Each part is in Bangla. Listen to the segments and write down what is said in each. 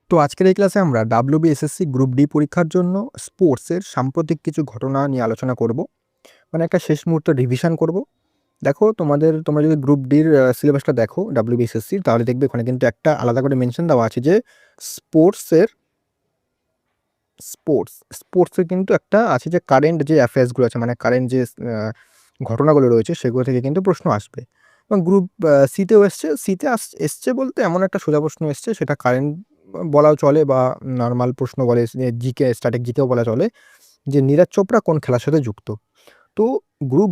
তো আজকের এই ক্লাসে আমরা WBSSC গ্রুপ ডি পরীক্ষার জন্য স্পোর্টসের সাম্প্রতিক কিছু ঘটনা নিয়ে আলোচনা করব। মানে একটা শেষ মুহূর্তে রিভিশন করব। দেখো তোমরা যদি গ্রুপ ডির সিলেবাসটা দেখো WBSSCর, তাহলে দেখবে ওখানে কিন্তু একটা আলাদা করে মেনশন দেওয়া আছে যে স্পোর্টসের স্পোর্টসের কিন্তু একটা আছে যে কারেন্ট যে অ্যাফেয়ার্সগুলো আছে, মানে কারেন্ট যে ঘটনাগুলো রয়েছে সেগুলো থেকে কিন্তু প্রশ্ন আসবে। এবং গ্রুপ সিতেও এসছে বলতে এমন একটা সোজা প্রশ্ন এসছে, সেটা কারেন্ট বলাও চলে বা নর্মাল প্রশ্ন বলে, জিকে স্ট্যাটিক জিকেও বলা চলে, যে নীরজ চোপড়া কোন খেলার সাথে যুক্ত। তো গ্রুপ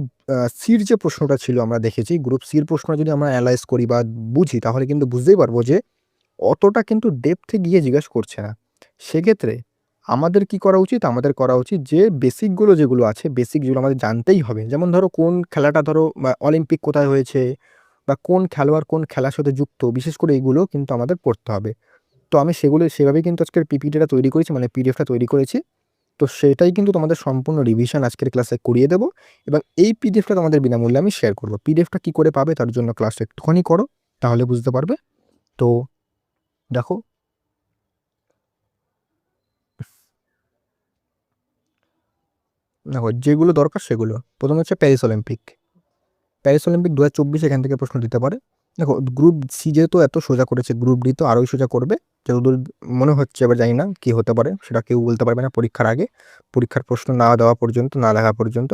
সির যে প্রশ্নটা ছিল আমরা দেখেছি, গ্রুপ সির প্রশ্ন যদি আমরা অ্যানালাইজ করি বা বুঝি, তাহলে কিন্তু বুঝতেই পারবো যে অতটা কিন্তু ডেপথে গিয়ে জিজ্ঞেস করছে না। সেক্ষেত্রে আমাদের কি করা উচিত? আমাদের করা উচিত যে বেসিকগুলো যেগুলো আছে, বেসিক যেগুলো আমাদের জানতেই হবে, যেমন ধরো কোন খেলাটা, ধরো বা অলিম্পিক কোথায় হয়েছে, বা কোন খেলোয়াড় কোন খেলার সাথে যুক্ত, বিশেষ করে এইগুলো কিন্তু আমাদের পড়তে হবে। তো আমি সেভাবেই কিন্তু আজকের পিপিটিটা তৈরি করেছি, মানে পিডিএফটা তৈরি করেছি। তো সেটাই কিন্তু তোমাদের সম্পূর্ণ রিভিশন আজকের ক্লাসে করিয়ে দেবো, এবং এই পিডিএফটা তোমাদের বিনামূল্যে আমি শেয়ার করবো। পিডিএফটা কি করে পাবে তার জন্য ক্লাসটা একটুখানি করো, তাহলে বুঝতে পারবে। তো দেখো দেখো যেগুলো দরকার সেগুলো। প্রথমে হচ্ছে প্যারিস অলিম্পিক 2024, এখান থেকে প্রশ্ন দিতে পারে। দেখো গ্রুপ সি যেহেতু এত সোজা করেছে, গ্রুপ ডি তো আরোই সোজা করবে যতদূর মনে হচ্ছে। এবার জানি না কি হতে পারে, সেটা কেউ বলতে পারবে না পরীক্ষার আগে, পরীক্ষার প্রশ্ন না দেওয়া পর্যন্ত, না দেখা পর্যন্ত।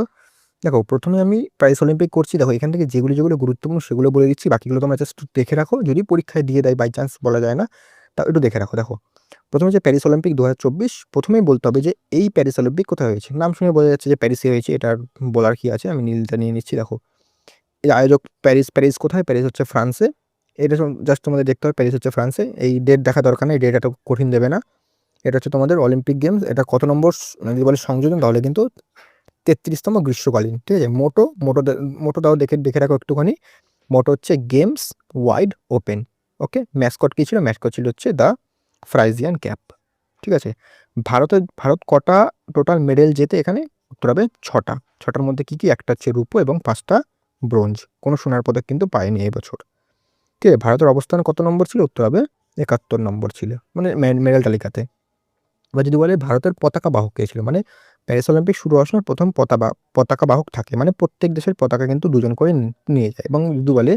দেখো প্রথমে আমি প্যারিস অলিম্পিক করছি। দেখো এখান থেকে যেগুলো যেগুলো গুরুত্বপূর্ণ সেগুলো বলে দিচ্ছি, বাকিগুলো তোমরা জাস্ট দেখে রাখো, যদি পরীক্ষায় দিয়ে দেয় বাই চান্স, বলা যায় না, তা একটু দেখে রাখো। দেখো প্রথমে যে প্যারিস অলিম্পিক 2024, প্রথমেই বলতে হবে যে এই প্যারিস অলিম্পিক কোথায় হয়েছে। নাম শুনে বোঝা যাচ্ছে যে প্যারিসে হয়েছে, এটার বলার কি আছে, আমি নীলটা নিয়ে নিচ্ছি। দেখো এর আয়োজক প্যারিস কোথায়? প্যারিস হচ্ছে ফ্রান্সে। এটা জাস্ট তোমাদের দেখতে হবে প্যারিস হচ্ছে ফ্রান্সে। এই ডেট দেখা দরকার নেই, ডেট এত কঠিন দেবে না। এটা হচ্ছে তোমাদের অলিম্পিক গেমস। এটা কত নম্বর যদি বলে সংযোজন, তাহলে কিন্তু 33তম গ্রীষ্মকালীন। ঠিক আছে, মোটো দাও, দেখে দেখে রাখো একটুখানি। মোটো হচ্ছে গেমস ওয়াইড ওপেন। ওকে, ম্যাসকট কী ছিল? ম্যাসকট ছিল হচ্ছে দ্য ফ্রাইজিয়ান ক্যাপ। ঠিক আছে, ভারত কটা টোটাল মেডেল জেতে এখানে? উত্তর হবে 6টা। 6টার মধ্যে কি কি? একটা হচ্ছে রূপো এবং 5টা ব্রোঞ্জ। কোনো সোনার পদক কিন্তু পায়নি এই বছর। ঠিক আছে, ভারতের অবস্থান কত নম্বর ছিল? উত্তর হবে 71 নম্বর ছিল, মানে মেডেল তালিকাতে। বা যদি বলে ভারতের পতাকা বাহক কে ছিল, মানে প্যারিস অলিম্পিক শুরু হওয়ার সময় প্রথম পতাকা বাহক থাকে, মানে প্রত্যেক দেশের পতাকা কিন্তু দুজন করে নিয়ে যায়। এবং যদি বলে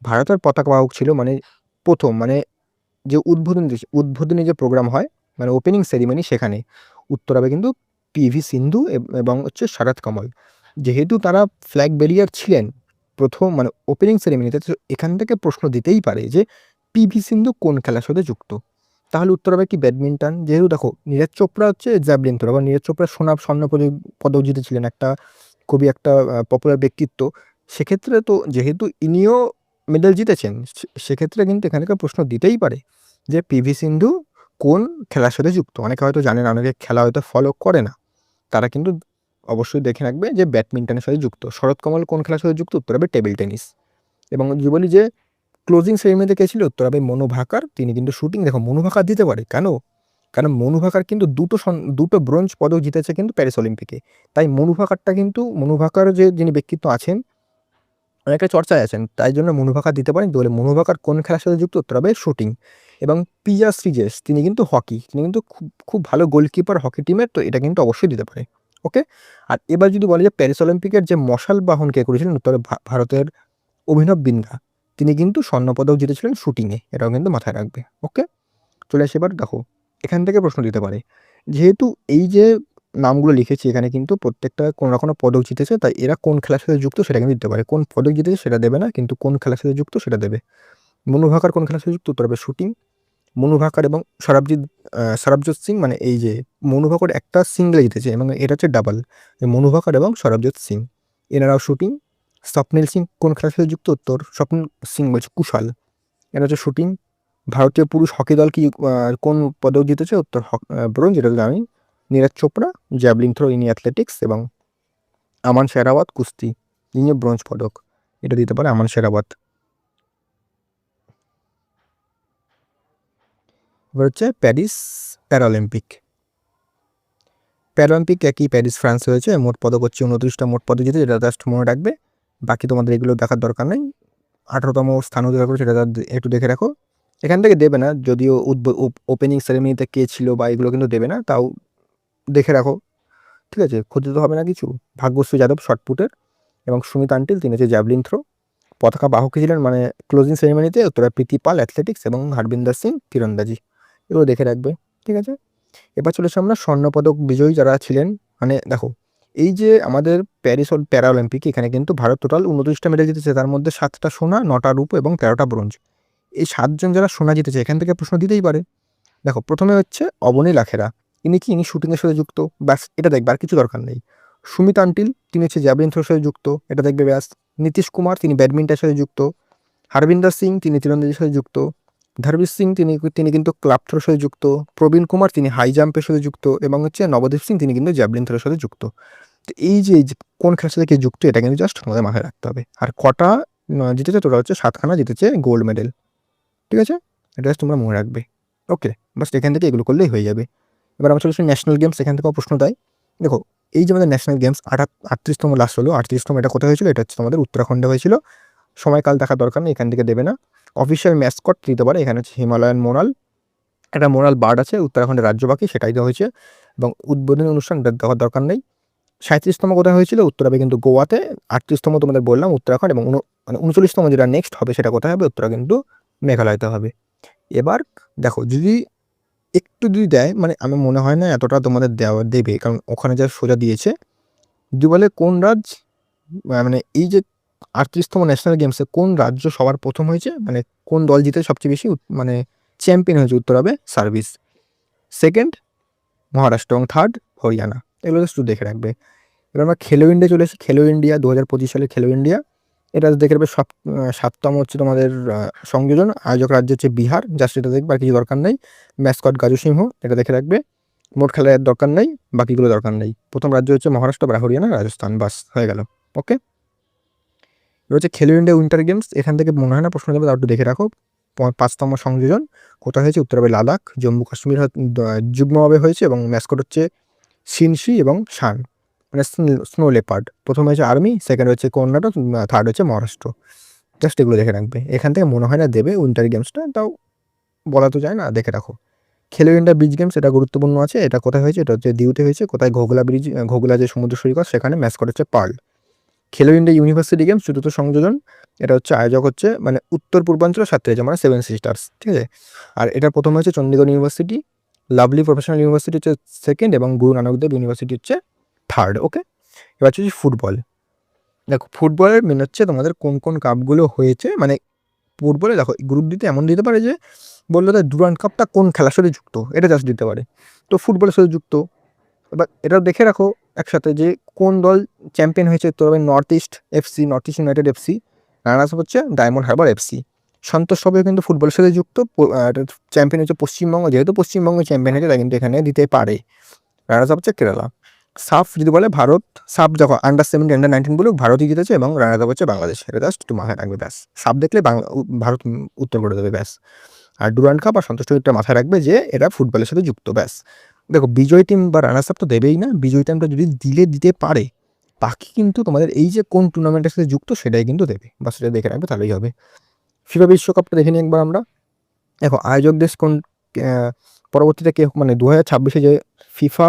ভারতের পতাকা বাহক ছিল, মানে প্রথম, মানে যে উদ্বোধনী যে প্রোগ্রাম হয়, মানে ওপেনিং সেরিমনি, সেখানে উত্তর হবে কিন্তু পিভি সিন্ধু এবং হচ্ছে শরৎ কমল। যেহেতু তারা ফ্ল্যাগ বেরিয়ার ছিলেন প্রথম, মানে ওপেনিং সেরিমনিতে, তো এখান থেকে প্রশ্ন দিতেই পারে যে পিভি সিন্ধু কোন খেলার সাথে যুক্ত। তাহলে উত্তর হবে কি? ব্যাডমিন্টন। যেহেতু দেখো নীরজ চোপড়া হচ্ছে জ্যাভলিন থ্রো, আবার নীরজ চোপড়া স্বর্ণ পদক জিতেছিলেন, একটা খুবই একটা পপুলার ব্যক্তিত্ব। সেক্ষেত্রে তো যেহেতু ইনিও মেডেল জিতেছেন, সেক্ষেত্রে কিন্তু এখানে প্রশ্ন দিতেই পারে যে পিভি সিন্ধু কোন খেলার সাথে যুক্ত। অনেকে হয়তো জানে না, অনেকে খেলা হয়তো ফলো করে না, তারা কিন্তু অবশ্যই দেখে রাখবে যে ব্যাডমিন্টনের সাথে যুক্ত। শরৎ কমল কোন খেলার সাথে যুক্ত? উত্তর হবে টেবিল টেনিস। এবং যদি বলি যে ক্লোজিং সেরিমনিতে কে ছিল? উত্তর হবে মনু ভাকার, তিনি কিন্তু শুটিং। দেখো মনু ভাকার দিতে পারে কেন? কারণ মনু ভাকার কিন্তু দুটো ব্রোঞ্জ পদক জিতেছে কিন্তু প্যারিস অলিম্পিকে। তাই মনু ভাকার যে যিনি ব্যক্তিত্ব আছেন, অনেকটা চর্চায় আছেন, তাই জন্য মনু ভাকার দিতে পারেন। বলে মনু ভাকার কোন খেলার সাথে যুক্ত? উত্তর হবে শুটিং। এবং পিয়া শ্রীজেশ, তিনি কিন্তু হকি, তিনি কিন্তু খুব খুব ভালো গোলকিপার হকি টিমের, তো এটা কিন্তু অবশ্যই দিতে পারে। ওকে, আর এবার যদি বলে যে প্যারিস অলিম্পিকের যে মশাল বাহন কে করেছিলেন, উত্তরে ভারতের অভিনব বিন্দ্রা, তিনি কিন্তু স্বর্ণপদক জিতেছিলেন শুটিংয়ে, এটাও কিন্তু মাথায় রাখবে। ওকে, চলে আসে এবার। দেখো এখান থেকে প্রশ্ন দিতে পারে, যেহেতু এই যে নামগুলো লিখেছি এখানে কিন্তু প্রত্যেকটা কোনো না কোনো পদক জিতেছে, তাই এরা কোন খেলার সাথে যুক্ত সেটা কিন্তু দিতে পারে। কোন পদক জিতেছে সেটা দেবে না, কিন্তু কোন খেলার সাথে যুক্ত সেটা দেবে। মনু ভাকার কোন খেলার সাথে যুক্ত? উত্তর হবে শুটিং। মনু ভাকার এবং সরবজিৎ সিং, মানে এই যে মনু ভাকার একটা সিঙ্গেল জিতেছে এবং এটা হচ্ছে ডাবল, মনু ভাকার এবং সরবজিৎ সিং, এনারাও শুটিং। স্বপ্নিল সিং কোন খেলার সাথে যুক্ত? উত্তর স্বপ্নিল সিং বলছে কুশল, এটা হচ্ছে শুটিং। ভারতীয় পুরুষ হকি দল কি কোন পদক জিতেছে? উত্তর ব্রোঞ্জ, যেটা জানি। নীরজ চোপড়া জ্যাভলিন থ্রো, ইনি অ্যাথলেটিক্স। এবং আমান শেরাওয়াত কুস্তি, ইনি ব্রোঞ্জ পদক, এটা দিতে পারে আমান শেরাওয়াত। এবার হচ্ছে প্যারালিম্পিক। একই প্যারিস ফ্রান্সে হয়েছে। মোট পদক হচ্ছে 29টা, মোট পদক জিতে, যেটা জাস্ট মনে রাখবে। বাকি তোমাদের এগুলো দেখার দরকার নেই। 18তম স্থান অধিকার করেছে, এটা একটু দেখে রাখো। এখান থেকে দেবে না, যদিও ওপেনিং সেরেমনিতে কে ছিল বা এগুলো কিন্তু দেবে না, তাও দেখে রাখো, ঠিক আছে? ক্ষতি তো হবে না কিছু। ভাগ্যশ্রী যাদব শটপুটের এবং সুমিত আন্টিল তিনি হচ্ছে জ্যাভলিন থ্রো। পতাকা বাহক ছিলেন মানে ক্লোজিং সেরেমনিতে উত্তরা প্রীতি পাল অ্যাথলেটিক্স এবং হারবিন্দর সিং তীরন্দাজি, এগুলো দেখে রাখবে, ঠিক আছে? এবার চলেছে আমরা স্বর্ণপদক বিজয়ী যারা ছিলেন, মানে দেখো এই যে আমাদের প্যারিস প্যারা অলিম্পিক, এখানে কিন্তু ভারত টোটাল 29টা মেডেল জিতেছে, তার মধ্যে 7টা সোনা, 9টা রূপ এবং 13টা ব্রোঞ্জ। এই 7জন যারা সোনা জিতেছে এখান থেকে প্রশ্ন দিতেই পারে। দেখো প্রথমে হচ্ছে অবনী লাখেরা, ইনি শুটিংয়ের সাথে যুক্ত, ব্যাস এটা দেখবে, আর কিছু দরকার নেই। সুমিত আন্টিল তিনি হচ্ছে জ্যাভলিন থ্রোর সাথে যুক্ত, এটা দেখবে ব্যাস। নীতিশ কুমার তিনি ব্যাডমিন্টনের সাথে যুক্ত। হারবিন্দর সিং তিনি তীরন্দাজির সাথে যুক্ত। ধর্বীর সিং তিনি তিনি কিন্তু ক্লাব থ্রোর সাথে যুক্ত। প্রবীণ কুমার তিনি হাই জাম্পের সাথে যুক্ত এবং হচ্ছে নবদীপ সিং তিনি কিন্তু জ্যাভলিন থ্রোর সাথে যুক্ত। তো এই যে কোন খেলার সাথে কে যুক্ত এটা কিন্তু জাস্ট তোমাদের মাথায় রাখতে হবে। আর কটা জিতেছে, তোরা হচ্ছে 7খানা জিতেছে গোল্ড মেডেল, ঠিক আছে? এটা জাস্ট তোমরা মনে রাখবে, ওকে? বাস এখান থেকে এগুলো করলেই হয়ে যাবে। এবার আমরা চলে আসি ন্যাশনাল গেমস, এখান থেকেও প্রশ্ন দেয়। দেখো এই যে আমাদের ন্যাশনাল গেমস 38তম লাস্ট হলো, 38তম এটা কোথায় হয়েছিল? এটা হচ্ছে তোমাদের উত্তরাখণ্ডে হয়েছিল। সময়কাল দেখার দরকার নেই, এখান থেকে দেবে না। অফিসিয়াল ম্যাসকট দিতে পারে, এখানে হচ্ছে হিমালয়ান মোনাল, একটা মোনাল বার্ড আছে উত্তরাখণ্ডের রাজ্য পাখি, সেটাই দেওয়া হয়েছে। এবং উদ্বোধনী অনুষ্ঠান দেওয়ার দরকার নেই। 37তম কোথায় হয়েছিল? উত্তরাবে কিন্তু গোয়াতে। 38তম তোমাদের বললাম উত্তরাখণ্ড, এবং মানে 39তম যেটা নেক্সট হবে সেটা কোথায় হবে? উত্তরা কিন্তু মেঘালয়তে হবে। এবার দেখো যদি একটু যদি দেয়, মানে আমি মনে হয় না এতটা তোমাদের দেবে, কারণ ওখানে যা সোজা দিয়েছে। যদি বলে কোন মানে এই যে 38তম ন্যাশনাল গেমসে কোন রাজ্য সবার প্রথম হয়েছে, মানে কোন দল জিতে সবচেয়ে বেশি মানে চ্যাম্পিয়ন হয়েছে, উত্তর হবে সার্ভিস। সেকেন্ড মহারাষ্ট্র এবং থার্ড হরিয়ানা, এগুলো একটু দেখে রাখবে। এবার আমরা খেলো ইন্ডিয়া চলে এসেছি। খেলো ইন্ডিয়া 2025 সালে খেলো ইন্ডিয়া, এটা দেখে রাখবে। 7তম হচ্ছে তোমাদের সংযোজন। আয়োজক রাজ্য হচ্ছে বিহার, জাস্ট এটা দেখবে, আর কিছু দরকার নেই। ম্যাসকট গাজু সিংহ, এটা দেখে রাখবে। মোট খেলার দরকার নেই, বাকিগুলো দরকার নেই। প্রথম রাজ্য হচ্ছে মহারাষ্ট্র, হরিয়ানা, রাজস্থান, বাস হয়ে গেল, ওকে? এবার হচ্ছে খেলো ইন্ডিয়া উইন্টার গেমস, এখান থেকে মনে হয় না প্রশ্ন দেবে, তাও একটু দেখে রাখো। 5তম সংযোজন কোথায় হয়েছে? উত্তর হবে লাদাখ, জম্মু কাশ্মীর যুগ্মভাবে হয়েছে, এবং ম্যাসকট হচ্ছে সিনসি এবং শান, মানে স্নো লেপার্ড। প্রথম হয়েছে আর্মি, সেকেন্ড হচ্ছে কর্ণাটক, থার্ড হচ্ছে মহারাষ্ট্র। জাস্ট এগুলো দেখে রাখবে, এখান থেকে মনে হয় না দেবে উইন্টার গেমসটা, তাও বলা তো যায় না, দেখে রাখো। খেলো ইন্ডিয়া ব্রিজ গেমস, এটা গুরুত্বপূর্ণ আছে। এটা কোথায় হয়েছে? এটা হচ্ছে দিউতে হয়েছে। কোথায়? ঘোগলা ব্রিজ, ঘোগলা যে সমুদ্র সৈকত, সেখানে ম্যাসকট হচ্ছে পার্ল। খেলো ইন্ডিয়া ইউনিভার্সিটি গেমস 4র্থ সংযোজন, এটা হচ্ছে আয়োজক হচ্ছে মানে উত্তর পূর্বাঞ্চল ছাত্রী, যেমন 7 সিস্টার্স, ঠিক আছে? আর এটা প্রথম হচ্ছে Chandigarh university, lovely professional university হচ্ছে সেকেন্ড, এবং গুরু নানক দেব ইউনিভার্সিটি হচ্ছে থার্ড, ওকে? এবার হচ্ছে ফুটবল। দেখো ফুটবলের মেন হচ্ছে তোমাদের কোন কোন কাপগুলো হয়েছে, মানে ফুটবলে দেখো গ্রুপ দিতে এমন দিতে পারে যে বললো তার ডুরান্ড কাপটা কোন খেলার সাথে যুক্ত, এটা জাস্ট দিতে পারে। তো ফুটবলের সাথে যুক্ত। এবার এটাও দেখে রাখো একসাথে যে কোন দল চ্যাম্পিয়ন হয়েছে। তো north east FC, north east United FC. Runners up হচ্ছে ডায়মন্ড হারবার এফসি। সন্তোষ সবাই কিন্তু ফুটবলের সাথে যুক্ত। চ্যাম্পিয়ন হচ্ছে পশ্চিমবঙ্গ, যেহেতু পশ্চিমবঙ্গ চ্যাম্পিয়ন হয়েছে তাই কিন্তু এখানে দিতে পারে। রানার্স আপ হচ্ছে কেরালা। সাফ যদি বলে ভারত, সাফ দেখো আন্ডার 17, আন্ডার 19 বলুক, ভারতই জিতেছে, এবং রানার্স আপ হচ্ছে বাংলাদেশ। এটা জাস্ট একটু মাথায় রাখবে, ব্যাস। সাফ দেখলে ভারত উত্তর করে দেবে, ব্যাস। আর ডুরান্ড কাপ আর সন্তোষ ট্রফিটা মাথায় রাখবে যে এরা ফুটবলের সাথে যুক্ত, ব্যাস। দেখো বিজয় টিম বা রানার্স আপ তো দেবেই না, বিজয় টিমটা যদি দিতে পারে, বাকি কিন্তু তোমাদের এই যে কোন টুর্নামেন্টের সাথে যুক্ত সেটাই কিন্তু দেবে, বা সেটা দেখে রাখবে, তাহলেই হবে। ফিফা বিশ্বকাপটা দেখে নিই একবার আমরা। দেখো আয়োজক দেশ কোন, পরবর্তীতে কে, মানে 2026-এ যে ফিফা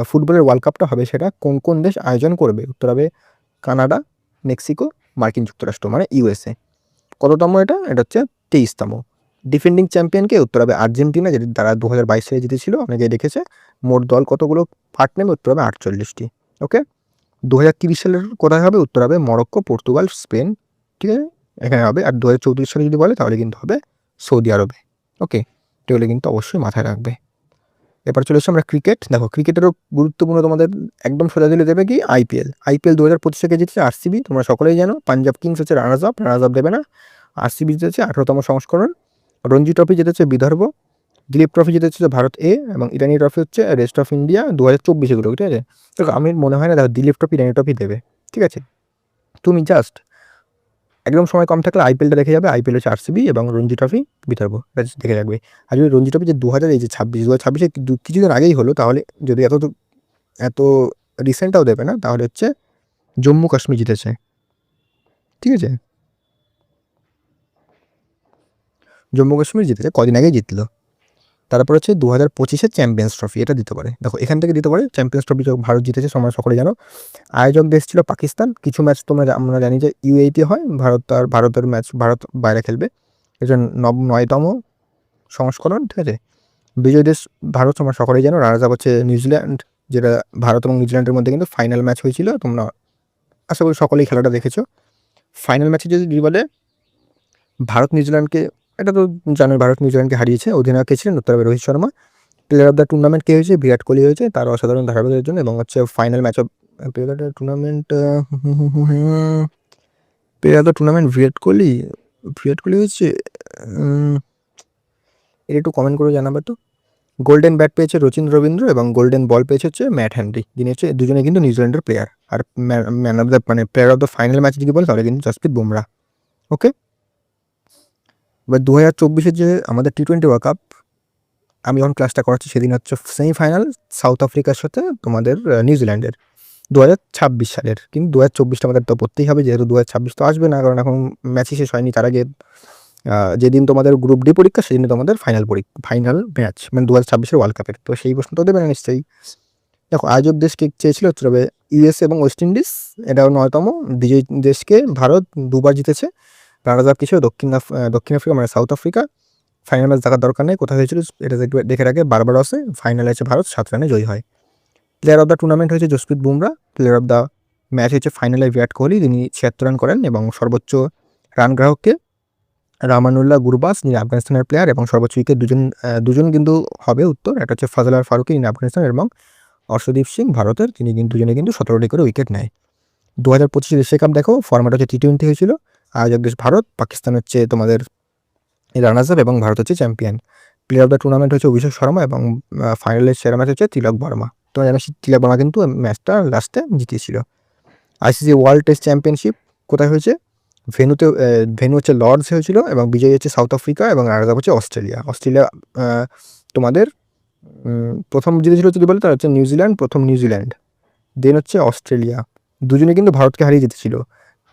ফুটবলের ওয়ার্ল্ড কাপটা হবে সেটা কোন কোন দেশ আয়োজন করবে? উত্তর হবে কানাডা, মেক্সিকো, মার্কিন যুক্তরাষ্ট্র, মানে ইউএসএ। কততম এটা? এটা হচ্ছে 23তম। ডিফেন্ডিং চ্যাম্পিয়নকে? উত্তর হবে আর্জেন্টিনা, যেটি তারা 2022 সালে জিতেছিল, অনেকে দেখেছে। মোট দল কতগুলো পার্ট নেবে? উত্তর হবে 48টি, ওকে? 2030 সালের কোথায় হবে? উত্তর হবে মরক্কো, পর্তুগাল, স্পেন, ঠিক আছে? এখানে হবে। আর 2034 সালে যদি বলে তাহলে কিন্তু হবে সৌদি আরবে, ওকে? এগুলো কিন্তু অবশ্যই মাথায় রাখবে। এবার চলে এসেছি আমরা ক্রিকেট। দেখো ক্রিকেটেরও গুরুত্বপূর্ণ তোমাদের একদম সোজা দিলে দেবে কি? আইপিএল 2025 থেকে জিতেছে আরসিবি, তোমরা সকলেই জানো। পাঞ্জাব কিংস হচ্ছে রানার্স আপ দেবে না। আরসিবি জিতেছে 18তম সংস্করণ। রঞ্জি ট্রফি জিতেছে বিদর্ভ। দিলীপ ট্রফি জিতেছে ভারত এ, এবং ইরানি ট্রফি হচ্ছে রেস্ট অফ ইন্ডিয়া 2024 গুলো, ঠিক আছে? তো আমি মনে হয় না দেখো দিলীপ ট্রফি, ইরানি ট্রফি দেবে, ঠিক আছে? তুমি জাস্ট একদম সময় কম থাকলে আইপিএলটা দেখে যাবে। আইপিএল হচ্ছে আরসিবি এবং রঞ্জি ট্রফি বিদর্ভ, এটা দেখে রাখবে। আর যদি রঞ্জি ট্রফি যে 2026 কিছুদিন আগেই হলো, তাহলে যদি এত রিসেন্টটাও দেবে না, তাহলে হচ্ছে জম্মু কাশ্মীর জিতেছে, ঠিক আছে? জম্মু কাশ্মীর জিতেছে, কদিন আগে জিতলো। তারপর হচ্ছে 2025-এর চ্যাম্পিয়ন্স ট্রফি, এটা দিতে পারে। দেখো এখান থেকে দিতে পারে চ্যাম্পিয়ন্স ট্রফি, ভারত জিতেছে, তোমরা সকলে জানো। আয়োজক দেশ ছিল পাকিস্তান। কিছু ম্যাচ আমরা জানি যে ইউএইতে হয়, ভারতের ম্যাচ ভারত বাইরে খেলবে, এটা 9তম সংস্করণ, ঠিক আছে। বিজয় দেশ ভারত, তোমরা সকলেই জানো। রানার্স আপ হচ্ছে নিউজিল্যান্ড, যেটা ভারত এবং নিউজিল্যান্ডের মধ্যে কিন্তু ফাইনাল ম্যাচ হয়েছিল, তোমরা আশা করি সকলেই খেলাটা দেখেছো। ফাইনাল ম্যাচে যদি বলে ভারত নিউজিল্যান্ডকে, এটা তো জানোই, ভারত নিউজিল্যান্ডকে হারিয়েছে। অধিনায়ক কে ছিলেন উত্তর Rohit Sharma. Player of the tournament কে হয়েছে? বিরাট কোহলি হয়েছে, তার অসাধারণ ধারাবাহিকের জন্য। এবং হচ্ছে final match of player of the tournament, player of the tournament Virat Kohli হচ্ছে। এটা একটু কমেন্ট করে জানাবে তো। গোল্ডেন ব্যাট পেয়েছে রচিন রবীন্দ্র এবং গোল্ডেন বল পেয়েছে হচ্ছে ম্যাট হেনরি, যিনি হচ্ছে দুজনে কিন্তু নিউজিল্যান্ডের প্লেয়ার। আর man of the player of the final match যদি বলে তাহলে কিন্তু জসপ্রীত বুমরা। ওকে, এবার 2024-এর যে আমাদের T20 ওয়ার্ল্ড কাপ, আমি যখন ক্লাসটা করাচ্ছি সেদিন হচ্ছে সেমিফাইনাল সাউথ আফ্রিকার সাথে তোমাদের নিউজিল্যান্ডের 2026 সালের। কিন্তু 2024টা আমাদের তো পড়তেই হবে, যেহেতু 2026 তো আসবে না, কারণ এখন ম্যাচই শেষ হয়নি। তার আগে যেদিন তোমাদের গ্রুপ ডি পরীক্ষা সেদিন তোমাদের ফাইনাল ম্যাচ, মানে 2026-এর ওয়ার্ল্ড কাপের। তো সেই প্রশ্ন তো দেবে না নিশ্চয়ই। দেখো আয়োজক দেশকে চেয়েছিল হচ্ছে ইউএসএ এবং ওয়েস্ট ইন্ডিজ, এটাও 9তম। বিজয়ী দেশকে ভারত 2বার জিতেছে। রানার্স আপ কিছু দক্ষিণ আফ্রিকা, মানে সাউথ আফ্রিকা। ফাইনাল ম্যাচ দেখার দরকার নেই, কোথায় হয়েছিল এটা দেখে রাখে। বারবারসে ফাইনালে আছে ভারত, 7 রানে জয়ী হয়। প্লেয়ার অফ দ্য টুর্নামেন্ট হয়েছে Jasprit Bumrah. Player of the match হচ্ছে ফাইনালে বিরাট কোহলি, তিনি 76 রান করেন। এবং সর্বোচ্চ রান গ্রাহককে রামানুল্লাহ গুরবাস, যিনি আফগানিস্তানের প্লেয়ার। এবং সর্বোচ্চ উইকেট দুজন কিন্তু হবে উত্তর, একটা হচ্ছে ফাজল আর ফারুকি, যিনি আফগানিস্তান, এবং অর্শদীপ সিং ভারতের, তিনি কিন্তু দুজনে কিন্তু 17টি করে উইকেট নেয়। 2025 এশিয়া কাপ দেখো, ফরম্যাট হচ্ছে T20 হয়েছিল। আয়োজক দেশ ভারত, পাকিস্তান হচ্ছে তোমাদের রানার্স আপ এবং ভারত হচ্ছে champion. Player of the tournament হচ্ছে অভিষেক শর্মা এবং ফাইনালের সেরা ম্যাচ হচ্ছে তিলক বর্মা। তোমরা জানো তিলক বর্মা কিন্তু ম্যাচটা লাস্টে জিতিয়েছিল। আইসিসি ওয়ার্ল্ড টেস্ট চ্যাম্পিয়নশিপ কোথায় হয়েছে? ভেন্যু হচ্ছে লর্ডস হয়েছিল, এবং বিজয়ী হচ্ছে সাউথ আফ্রিকা এবং রানার্স আপ হচ্ছে অস্ট্রেলিয়া তোমাদের প্রথম জিতেছিল যদি বলে তাহলে হচ্ছে নিউজিল্যান্ড, দেন হচ্ছে অস্ট্রেলিয়া। দুজনে কিন্তু ভারতকে হারিয়ে জিতেছিল।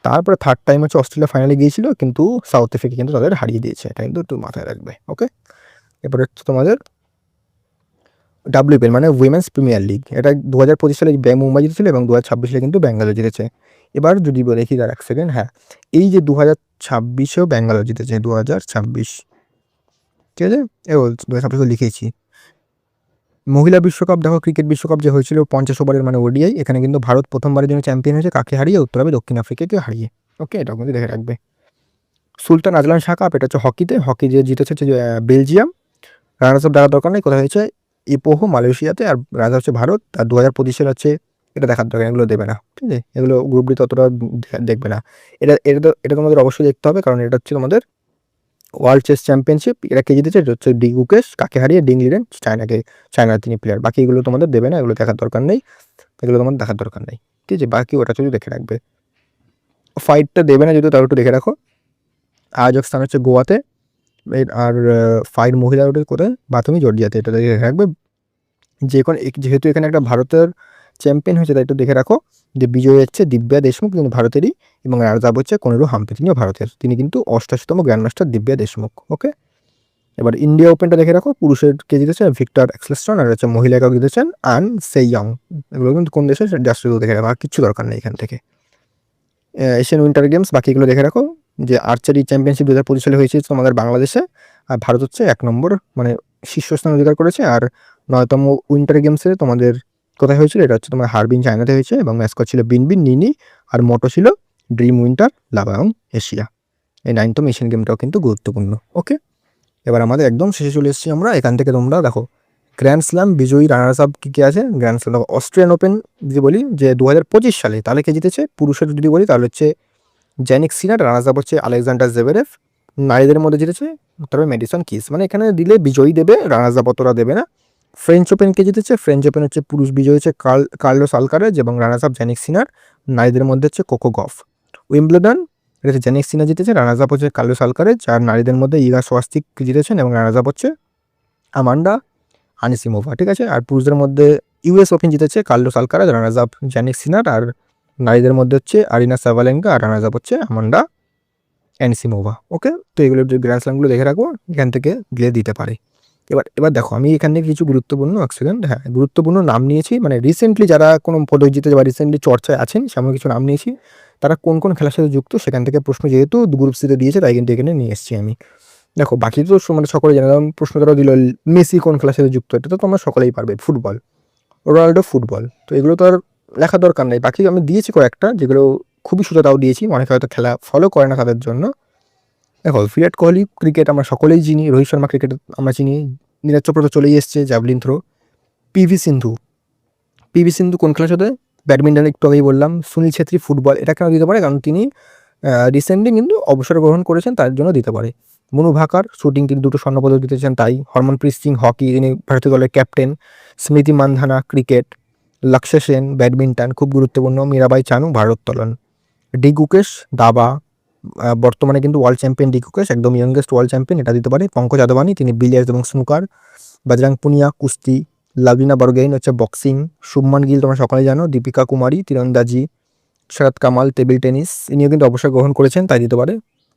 তারপরে থার্ড টাইম হচ্ছে অস্ট্রেলিয়া ফাইনালে গিয়েছিল, কিন্তু সাউথ আফ্রিকা কিন্তু তাদের হারিয়ে দিয়েছে, এটা কিন্তু একটু মাথায় রাখবে। ওকে, এরপরে হচ্ছে তোমাদের WPL মানে উইমেন্স প্রিমিয়ার লিগ, এটা 2025 সালে মুম্বাই জিতেছিল এবং 2026 সালে কিন্তু ব্যাঙ্গালোর জিতেছে। এবার যদি দেখি তার 1 সেকেন্ড, হ্যাঁ এই যে 2026-এও ব্যাঙ্গালোর জিতেছে, 2026, ঠিক আছে, 2026 লিখেছি। মহিলা বিশ্বকাপ দেখো, ক্রিকেট বিশ্বকাপ যে হয়েছিল 50 ওভারের মানে ওডিআই, এখানে কিন্তু ভারত প্রথমবারের জন্য চ্যাম্পিয়ন হয়েছে, কাকে হারিয়ে? উত্তর হবে দক্ষিণ আফ্রিকাকে হারিয়ে। ওকে, এটা কিন্তু দেখে রাখবে। সুলতান আজলান শাহ কাপ, এটা হচ্ছে হকি যে জিতেছে হচ্ছে বেলজিয়াম। রানার্স আপ দেখার দরকার নেই, কোথায় হয়েছে? ইপোহো মালয়েশিয়াতে। আর রানার্স হচ্ছে ভারত। আর 2025 সালে হচ্ছে, এটা দেখার দরকার, এগুলো দেবে না, ঠিক আছে, এগুলো গ্রুপ ডি ততটা দেখবে না। এটা তোমাদের অবশ্যই দেখতে হবে, কারণ এটা হচ্ছে তোমাদের ওয়ার্ল্ড চেস চ্যাম্পিয়নশিপ। এরা কে জিতেছে? এটা হচ্ছে ডি গুকেশ, কাকে হারিয়ে? ডিং লিরেন, চায়নার তিনি প্লেয়ার। বাকি এগুলো তোমাদের দেবে না, এগুলো দেখার দরকার নেই, এগুলো তোমাদের দেখার দরকার নেই, ঠিক আছে। বাকি ওটা শুধু দেখে রাখবে। ফাইটটা দেবে না যদি, তাও একটু দেখে রাখো। আয়োজক স্থান হচ্ছে গোয়াতে, আর ফাইট মহিলার ওটা কোথায়? বাথমি জর্জিয়াতে, এটা দেখে রাখবে। যেহেতু এখানে একটা ভারতের চ্যাম্পিয়ন হয়েছে, তাই একটু দেখে রাখো যে বিজয়ী হচ্ছে দিব্যা দেশমুখ, তিনি ভারতেরই, এবং রানার্স আপ হচ্ছে কোনেরু হাম্পি, তিনিও ভারতের। তিনি কিন্তু 88তম গ্র্যান্ডমাস্টার দিব্যা দেশমুখ। ওকে, এবার ইন্ডিয়া ওপেনটা দেখে রাখো। পুরুষের কে জিতেছে? ভিক্টর এক্সেলস্টন। আর হচ্ছে মহিলা একক জিতেছেন আন সেইয়ং। এগুলো কিন্তু কোন দেশে? জাস্ট দেখে রাখো, আর কিচ্ছু দরকার নেই এখান থেকে। এশিয়ান উইন্টার গেমস বাকিগুলো দেখে রাখো। যে আর্চারি চ্যাম্পিয়নশিপ 2025 সালে হয়েছে তোমাদের বাংলাদেশে, আর ভারত হচ্ছে 1 নম্বর, মানে শীর্ষস্থান অধিকার করেছে। আর 9তম উইন্টার গেমসে তোমাদের কোথায় হয়েছিল? এটা হচ্ছে তোমার হারবিন, চায়নাতে হয়েছে, এবং ম্যাসকট ছিল বিনবিন নিনি, আর মোটো ছিল ড্রিম উইন্টার লাভায়ং এশিয়া। এই 9তম এশিয়ান গেমটাও কিন্তু গুরুত্বপূর্ণ। ওকে, এবার আমাদের একদম শেষে চলে এসেছি আমরা। এখান থেকে তোমরা দেখো গ্র্যান্ড স্ল্যাম বিজয়ী রানার্স আপ কী আছে? গ্র্যান্ড স্ল্যাম দেখো, অস্ট্রেলিয়ান ওপেন যদি বলি যে 2025 সালে, তাহলে কে জিতেছে? পুরুষের যদি বলি তাহলে হচ্ছে জ্যানিক সিনার। রানার্স আপ হচ্ছে আলেকজান্ডার জেভেরেভ। নারীদের মধ্যে জিতেছে তবে মেডিসন কিস। মানে এখানে দিলে বিজয়ী দেবে, রানার্স আপ অতটা দেবে না। ফ্রেঞ্চ ওপেন কে জিতেছে? ফ্রেঞ্চ ওপেন হচ্ছে পুরুষ বিজয়ী হচ্ছে কার্লোস আলকারেজ এবং রানার্স আপ জ্যানিক সিনার। নারীদের মধ্যে হচ্ছে কোকো গফ। উইম্বলডন, এটা হচ্ছে জ্যানিক সিনার জিতেছে, রানার্স আপ হচ্ছে কার্লোস আলকারেজ। আর নারীদের মধ্যে ইগা সোয়াস্তিক জিতেছেন এবং রানার্স আপ হচ্ছে আমান্ডা আনিসিমোভা, ঠিক আছে। আর পুরুষদের মধ্যে ইউএস ওপেন জিতেছে Carlos Alcaraz, runners up Jannik Sinner. আর নারীদের মধ্যে হচ্ছে আরিনা সাভালেঙ্কা, আর রানার্স আপ হচ্ছে আমান্ডা অ্যানিসিমোভা। ওকে, তো এগুলোর যে গ্র্যান্ড স্ল্যামগুলো দেখে রাখবো, এখান থেকে গিয়ে দিতে পারে। এবার দেখো আমি এখান থেকে কিছু গুরুত্বপূর্ণ এক সেকেন্ড, হ্যাঁ গুরুত্বপূর্ণ নাম নিয়েছি, মানে রিসেন্টলি যারা কোনো পদক জিতেছে বা রিসেন্টলি চর্চায় আছেন সেমন কিছু নাম নিয়েছি, তারা কোন কোন খেলার সাথে যুক্ত সেখান থেকে প্রশ্ন যেহেতু গ্রুপ সিতে দিয়েছে তাই কিন্তু এখানে নিয়ে এসেছি আমি। দেখো বাকি তো মানে সকলে জানে, যেমন প্রশ্ন তারা দিল মেসি কোন খেলার সাথে যুক্ত, এটা তো তোমরা সকলেই পারবে, ফুটবল, রোনাল্ডো ফুটবল, তো এগুলো তো আর লেখা দরকার নেই। বাকি আমি দিয়েছি কয়েকটা যেগুলো খুবই সোজা, তাও দিয়েছি, অনেকে হয়তো খেলা ফলো করে না তাদের জন্য। দেখো বিরাট কোহলি ক্রিকেট আমরা সকলেই চিনি, রোহিত শর্মা ক্রিকেট আমরা চিনি, নীরজ চোপড়া তো চলেই এসছে জ্যাভলিন থ্রো, পিভি সিন্ধু কোন খেলার সাথে, ব্যাডমিন্টন একটু আগেই বললাম, সুনীল ছেত্রী ফুটবল, এটা কেন দিতে পারে, কারণ তিনি রিসেন্টলি কিন্তু অবসর গ্রহণ করেছেন, তার জন্য দিতে পারে। মনু ভাকার শুটিং, তিনি 2টো স্বর্ণপদক জিতেছেন তাই। হরমনপ্রীত সিং হকি, তিনি ভারতীয় দলের ক্যাপ্টেন। স্মৃতি মান্ধানা ক্রিকেট, লক্ষ্য সেন ব্যাডমিন্টন খুব গুরুত্বপূর্ণ, মীরাবাই চানু ভারোত্তোলন, ডি গুকেশ দাবা, বর্তমানে কিন্তু ওয়ার্ল্ড চ্যাম্পিয়ন ডি গুকেশ, একদম ইয়ংগেস্ট ওয়ার্ল্ড চ্যাম্পিয়ন, এটা দিতে পারে। পঙ্কজ আদবানি, তিনি বিলিয়ার্ডস এবং স্নুকার। বজরং পুনিয়া কুস্তি, লাভলিনা বরগোহেইন হচ্ছে বক্সিং, শুভমান গিল তোমরা সকালে জানো, দীপিকা কুমারী তীরন্দাজি, শরৎ কামাল টেবিল টেনিস, ইনিও কিন্তু অবসর গ্রহণ করেছেন তাই দিতে পারে।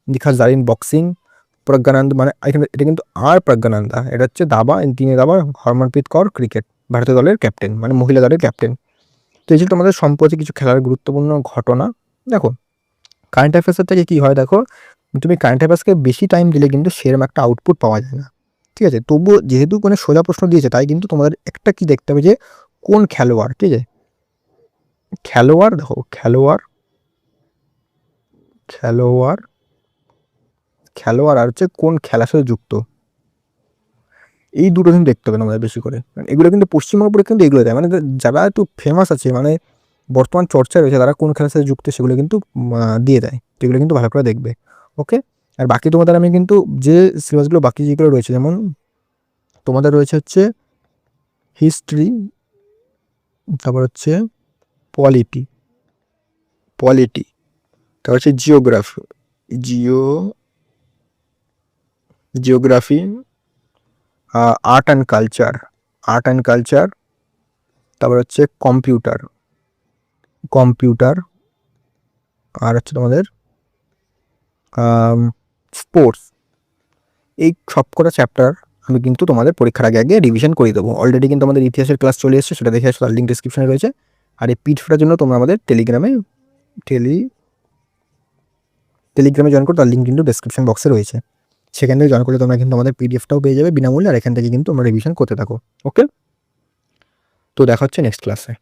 নিখাত জারিন বক্সিং, প্রজ্ঞানন্দ, মানে এখানে এটা কিন্তু আর প্রজ্ঞানন্দা, এটা হচ্ছে দাবা, তিনি দাবা। হরমনপ্রীত কৌর ক্রিকেট, ভারতীয় দলের ক্যাপ্টেন, মানে মহিলা দলের ক্যাপ্টেন। তো এই ছিল তোমাদের সম্প্রতি কিছু খেলার গুরুত্বপূর্ণ ঘটনা। দেখো কারেন্ট অ্যাফেয়ার্সের থেকে কী হয়, দেখো তুমি কারেন্ট অ্যাফেয়ার্সকে বেশি টাইম দিলে কিন্তু সেরকম একটা আউটপুট পাওয়া যায় না, ঠিক আছে। তবুও যেহেতু মানে সোজা প্রশ্ন দিয়েছে তাই কিন্তু তোমাদের একটা কি দেখতে হবে যে কোন খেলোয়াড়, ঠিক আছে, খেলোয়াড়, দেখো খেলোয়াড় আর হচ্ছে কোন খেলার সাথে যুক্ত, এই দুটো কিন্তু দেখতে হবে আমাদের বেশি করে। এগুলো কিন্তু পশ্চিমবঙ্গপুরে কিন্তু এগুলো দেয়, মানে যারা একটু ফেমাস আছে, মানে বর্তমান চর্চায় রয়েছে, তারা কোন খেলার সাথে যুক্ত সেগুলো কিন্তু দিয়ে দেয়, তো এগুলো কিন্তু ভালো করে দেখবে। ওকে, আর বাকি তোমাদের আমি কিন্তু যে সিলেবাসগুলো বাকি যেগুলো রয়েছে, যেমন তোমাদের রয়েছে হচ্ছে হিস্ট্রি, তারপর হচ্ছে পলিটি, তারপর হচ্ছে জিওগ্রাফি, আর্ট অ্যান্ড কালচার, তারপর হচ্ছে কম্পিউটার, আর হচ্ছে তোমাদের স্পোর্টস। এই সবকটা চ্যাপ্টার আমি কিন্তু তোমাদের পরীক্ষার আগে রিভিশন করে দেবো। অলরেডি কিন্তু আমাদের ইতিহাসের ক্লাস চলে এসেছে, সেটা দেখে আসো, তার লিঙ্ক ডিসক্রিপশনে রয়েছে। আর এই পিডিএফটার জন্য তোমরা আমাদের টেলিগ্রামে জয়েন করো, তার লিঙ্ক কিন্তু ডিসক্রিপশন বক্সে রয়েছে, সেখান থেকে জয়েন করলে তোমরা কিন্তু আমাদের পিডিএফটাও পেয়ে যাবে বিনামূল্যে, আর এখান থেকে কিন্তু তোমরা রিভিশন করতে থাকো। ওকে, তো দেখা হচ্ছে নেক্সট ক্লাসে।